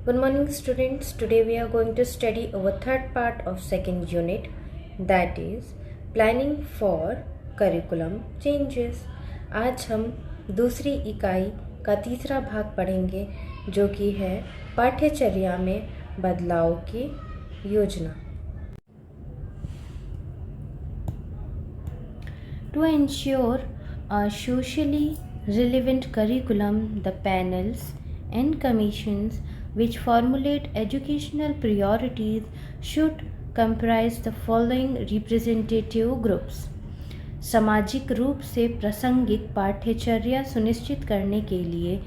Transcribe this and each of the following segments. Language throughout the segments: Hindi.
Good morning students. Today we are going to study our third part of second unit, that is planning for curriculum changes. आज हम दूसरी इकाई का तीसरा भाग पढ़ेंगे जो कि है पाठ्यचर्या में बदलाव की योजना. To ensure a socially relevant curriculum, the panels and commissions which formulate educational priorities should comprise the following representative groups. सामाजिक रूप से प्रासंगिक पाठ्यचर्या सुनिश्चित करने के लिए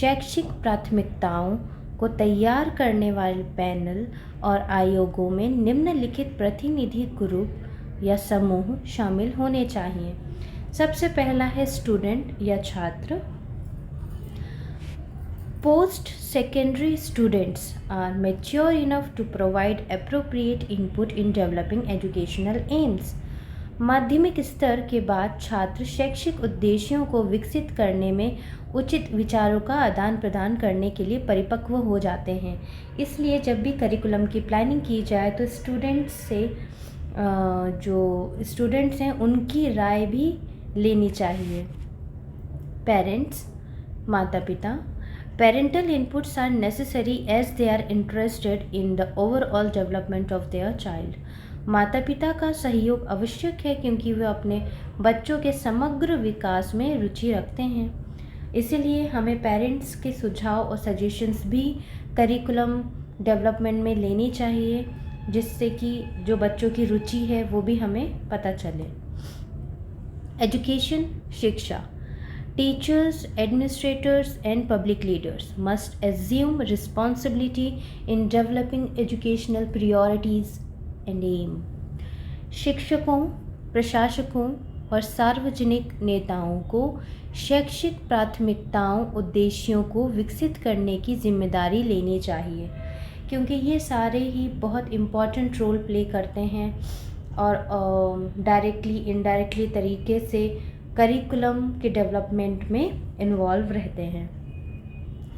शैक्षिक प्राथमिकताओं को तैयार करने वाले पैनल और आयोगों में निम्नलिखित प्रतिनिधि ग्रुप या समूह शामिल होने चाहिए. सबसे पहला है स्टूडेंट या छात्र. Post secondary students are mature enough to provide appropriate input in developing educational aims. माध्यमिक स्तर के बाद छात्र शैक्षिक उद्देश्यों को विकसित करने में उचित विचारों का आदान प्रदान करने के लिए परिपक्व हो जाते हैं. इसलिए जब भी करिकुलम की प्लानिंग की जाए तो स्टूडेंट्स से जो स्टूडेंट्स हैं उनकी राय भी लेनी चाहिए. पेरेंट्स, माता पिता. Parental inputs are necessary as they are interested in the overall development of their child. माता पिता का सहयोग आवश्यक है क्योंकि वे अपने बच्चों के समग्र विकास में रुचि रखते हैं. इसलिए हमें पेरेंट्स के सुझाव और सजेशंस भी करिकुलम डेवलपमेंट में लेनी चाहिए, जिससे कि जो बच्चों की रुचि है वो भी हमें पता चले. एजुकेशन, शिक्षा. Teachers, administrators and public leaders must assume responsibility in developing educational priorities and aim. शिक्षकों, प्रशासकों और सार्वजनिक नेताओं को शैक्षिक प्राथमिकताओं, उद्देश्यों को विकसित करने की जिम्मेदारी लेनी चाहिए, क्योंकि ये सारे ही बहुत इम्पॉर्टेंट रोल प्ले करते हैं और डायरेक्टली इनडायरेक्टली तरीके से करिकुलम के डेवलपमेंट में इन्वॉल्व रहते हैं.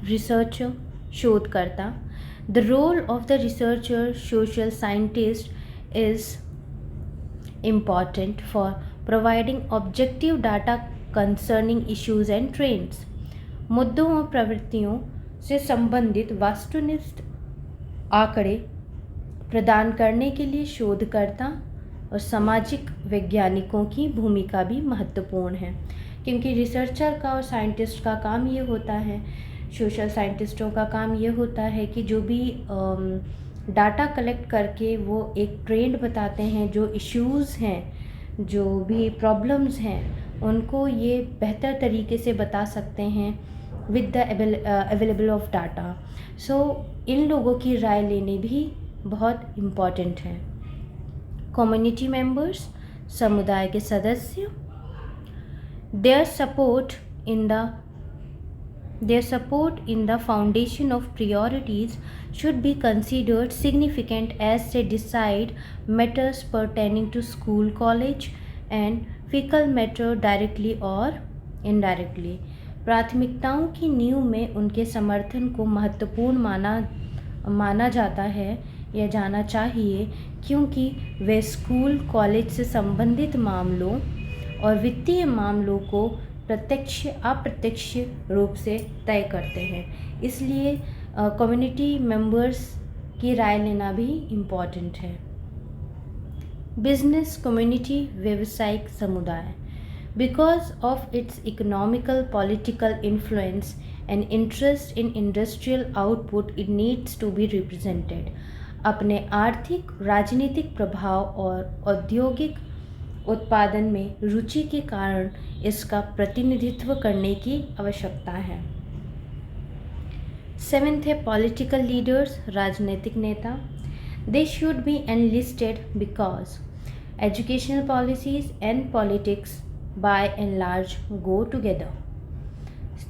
रिसर्चर, शोधकर्ता. The role of the researcher social scientist is important for providing objective data concerning issues and trends. मुद्दों और प्रवृत्तियों से संबंधित वस्तुनिष्ठ आंकड़े प्रदान करने के लिए शोधकर्ता और सामाजिक वैज्ञानिकों की भूमिका भी महत्वपूर्ण है, क्योंकि रिसर्चर का और साइंटिस्ट का काम ये होता है, सोशल साइंटिस्टों का काम ये होता है कि जो भी डाटा कलेक्ट करके वो एक ट्रेंड बताते हैं, जो इश्यूज़ हैं, जो भी प्रॉब्लम्स हैं, उनको ये बेहतर तरीके से बता सकते हैं with the available of data. So इन लोगों की राय लेने भी बहुत इम्पॉर्टेंट है. कम्युनिटी मेंबर्स, समुदाय के सदस्य. Their support in the foundation of priorities should be considered significant as they decide matters pertaining to school, college and fecal matter directly or indirectly. प्राथमिकताओं की नींव में उनके समर्थन को महत्वपूर्ण माना जाता है या जाना चाहिए, क्योंकि वे स्कूल, कॉलेज से संबंधित मामलों और वित्तीय मामलों को प्रत्यक्ष अप्रत्यक्ष रूप से तय करते हैं. इसलिए कम्युनिटी मेंबर्स की राय लेना भी इम्पॉर्टेंट है. बिजनेस कम्युनिटी, व्यावसायिक समुदाय. Because of its economical, political influence and interest in industrial output, it needs to be represented. अपने आर्थिक, राजनीतिक प्रभाव और औद्योगिक उत्पादन में रुचि के कारण इसका प्रतिनिधित्व करने की आवश्यकता है. 7th है पॉलिटिकल लीडर्स, राजनीतिक नेता. They should be enlisted because educational policies and politics by and large go together.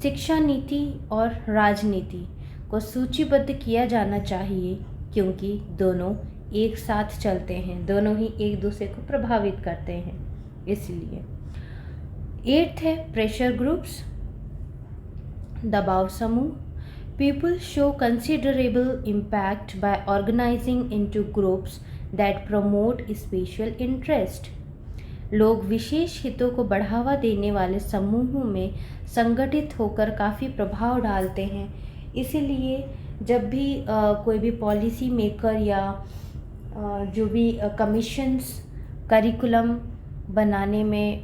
शिक्षा नीति और राजनीति को सूचीबद्ध किया जाना चाहिए, क्योंकि दोनों एक साथ चलते हैं, दोनों ही एक दूसरे को प्रभावित करते हैं. इसलिए 8th है प्रेशर ग्रुप्स, दबाव समूह. People show considerable impact by organizing into groups that promote special interest. लोग विशेष हितों को बढ़ावा देने वाले समूहों में संगठित होकर काफ़ी प्रभाव डालते हैं। इसीलिए जब भी कोई भी पॉलिसी मेकर या जो भी कमीशंस करिकुलम बनाने में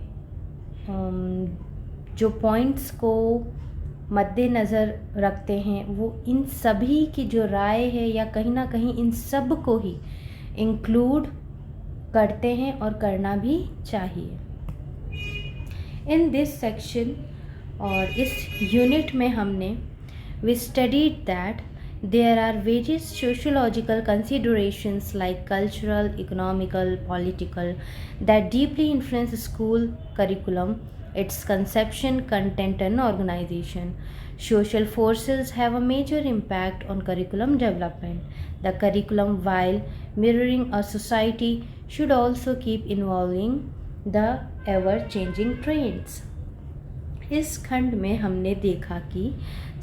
जो पॉइंट्स को मद्देनज़र रखते हैं, वो इन सभी की जो राय है या कहीं ना कहीं इन सब को ही इंक्लूड करते हैं और करना भी चाहिए। इन दिस सेक्शन और इस यूनिट में हमने we studied that there are various sociological considerations like cultural, economical, political that deeply influence school curriculum, its conception, content and organization. Social forces have a major impact on curriculum development. The curriculum, while mirroring a society, should also keep involving the ever-changing trends. इस खंड में हमने देखा कि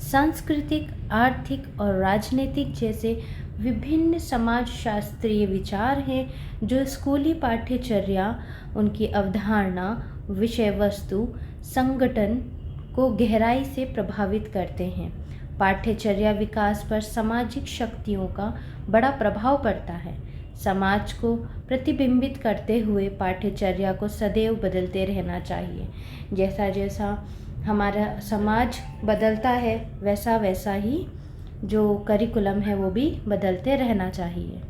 सांस्कृतिक, आर्थिक और राजनीतिक जैसे विभिन्न समाजशास्त्रीय विचार हैं जो स्कूली पाठ्यचर्या, उनकी अवधारणा, विषय वस्तु, संगठन को गहराई से प्रभावित करते हैं। पाठ्यचर्या विकास पर सामाजिक शक्तियों का बड़ा प्रभाव पड़ता है। समाज को प्रतिबिंबित करते हुए पाठ्यचर्या को सदैव बदलते रहना चाहिए। जैसा जैसा हमारा समाज बदलता है वैसा वैसा ही जो करिकुलम है वो भी बदलते रहना चाहिए।